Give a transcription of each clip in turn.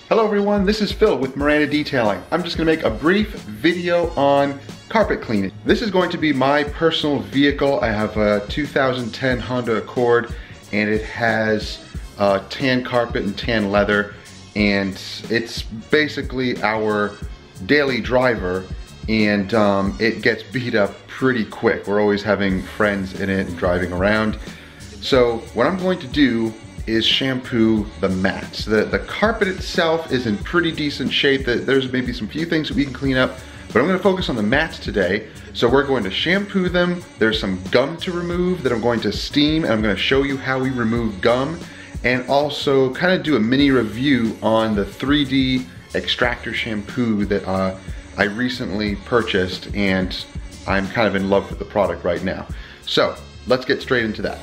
Hello everyone, this is Phil with Miranda Detailing. I'm just going to make a brief video on carpet cleaning. This is going to be my personal vehicle. I have a 2010 Honda Accord and it has tan carpet and tan leather, and it's basically our daily driver, and it gets beat up pretty quick. We're always having friends in it and driving around. So what I'm going to do is shampoo the mats. The carpet itself is in pretty decent shape. There's maybe some few things that we can clean up, but I'm gonna focus on the mats today. So we're going to shampoo them. There's some gum to remove that I'm going to steam, and I'm gonna show you how we remove gum, and also kind of do a mini review on the 3D extractor shampoo that I recently purchased, and I'm kind of in love with the product right now. So let's get straight into that.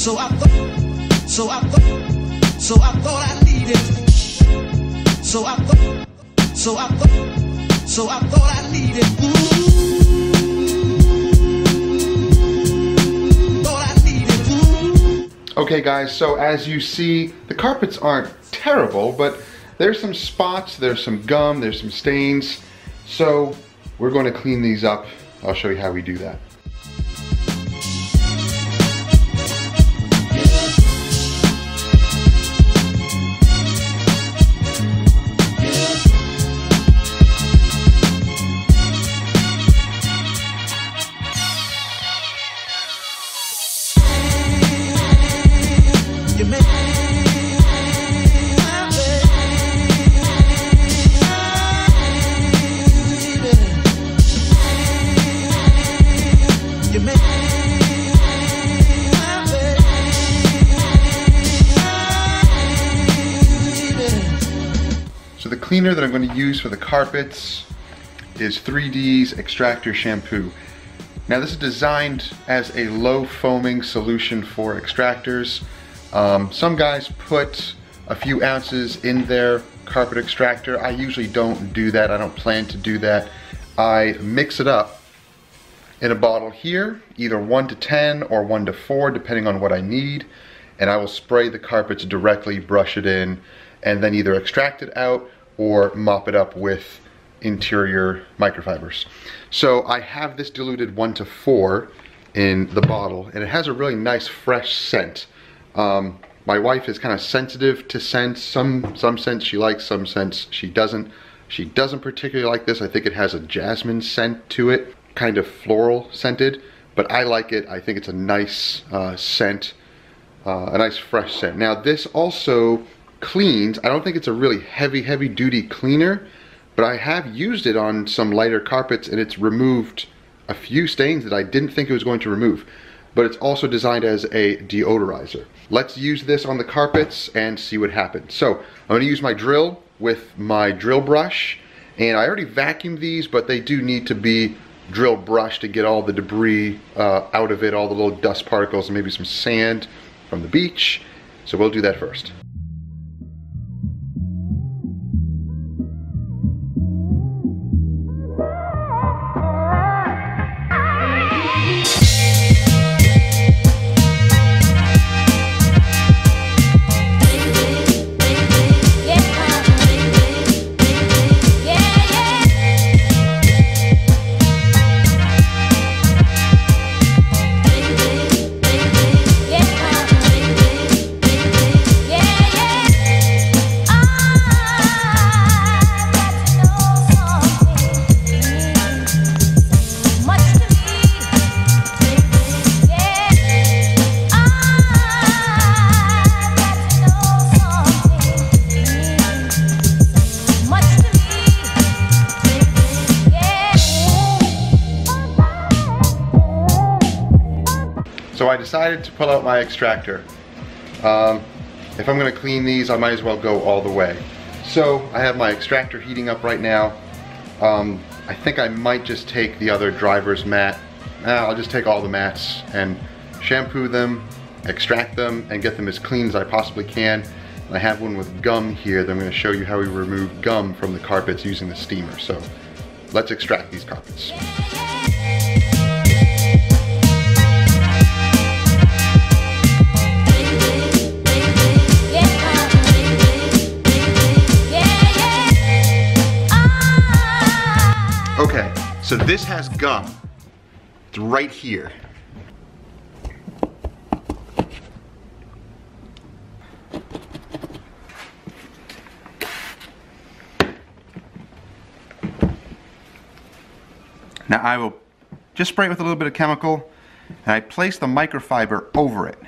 So I thought I needed. So I thought I needed. Okay guys, so as you see, the carpets aren't terrible, but there's some spots, there's some gum, there's some stains. So we're going to clean these up. I'll show you how we do that. So the cleaner that I'm going to use for the carpets is 3D's Extractor Shampoo. Now this is designed as a low foaming solution for extractors. Some guys put a few ounces in their carpet extractor. I usually don't do that. I don't plan to do that. I mix it up in a bottle here, either 1 to 10 or 1 to 4, depending on what I need, and I will spray the carpets directly, brush it in, and then either extract it out or mop it up with interior microfibers. So I have this diluted 1 to 4 in the bottle, and it has a really nice fresh scent. My wife is kind of sensitive to scents. Some scents she likes, some scents she doesn't. She doesn't particularly like this. I think it has a jasmine scent to it, kind of floral scented, but I like it. I think it's a nice scent, a nice fresh scent. Now this also cleans. I don't think it's a really heavy duty cleaner, but I have used it on some lighter carpets and it's removed a few stains that I didn't think it was going to remove. But it's also designed as a deodorizer. Let's use this on the carpets and see what happens. So I'm going to use my drill with my drill brush, and I already vacuumed these, but they do need to be drill brushed to get all the debris out of it, all the little dust particles and maybe some sand from the beach. So we'll do that first. So I decided to pull out my extractor. If I'm gonna clean these, I might as well go all the way. So I have my extractor heating up right now. I think I might just take the other driver's mat. I'll just take all the mats and shampoo them, extract them, and get them as clean as I possibly can. And I have one with gum here that I'm gonna show you how we remove gum from the carpets using the steamer. So let's extract these carpets. Okay, so this has gum. It's right here. Now I will just spray it with a little bit of chemical, and I place the microfiber over it.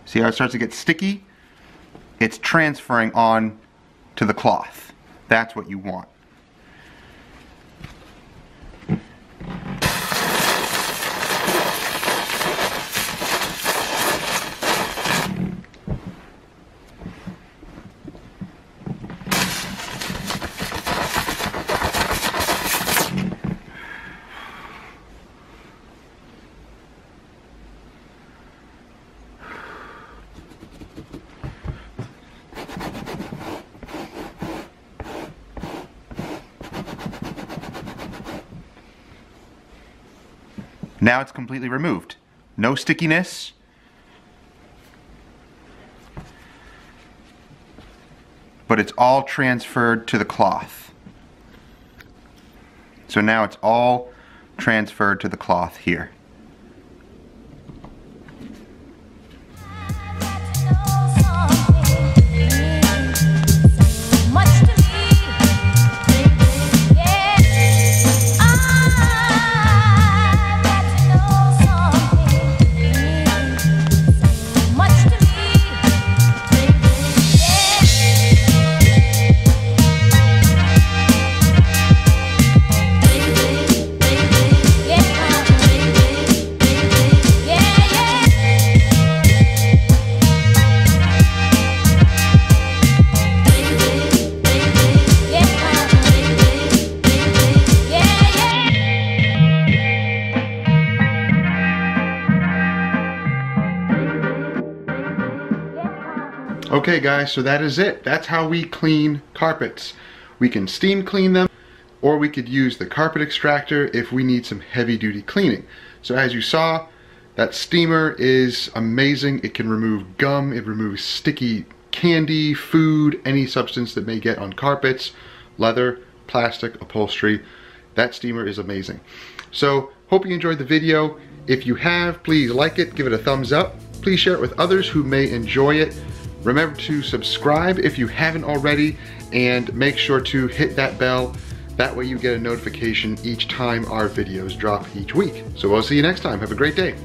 See how it starts to get sticky? It's transferring on to the cloth. That's what you want. Now it's completely removed. No stickiness. But it's all transferred to the cloth. So now it's all transferred to the cloth here. Okay guys, so that is it. That's how we clean carpets. We can steam clean them, or we could use the carpet extractor if we need some heavy duty cleaning. So as you saw, that steamer is amazing. It can remove gum, it removes sticky candy, food, any substance that may get on carpets, leather, plastic, upholstery. That steamer is amazing. So hope you enjoyed the video. If you have, please like it, give it a thumbs up. Please share it with others who may enjoy it. Remember to subscribe if you haven't already, and make sure to hit that bell. That way you get a notification each time our videos drop each week. So we'll see you next time. Have a great day.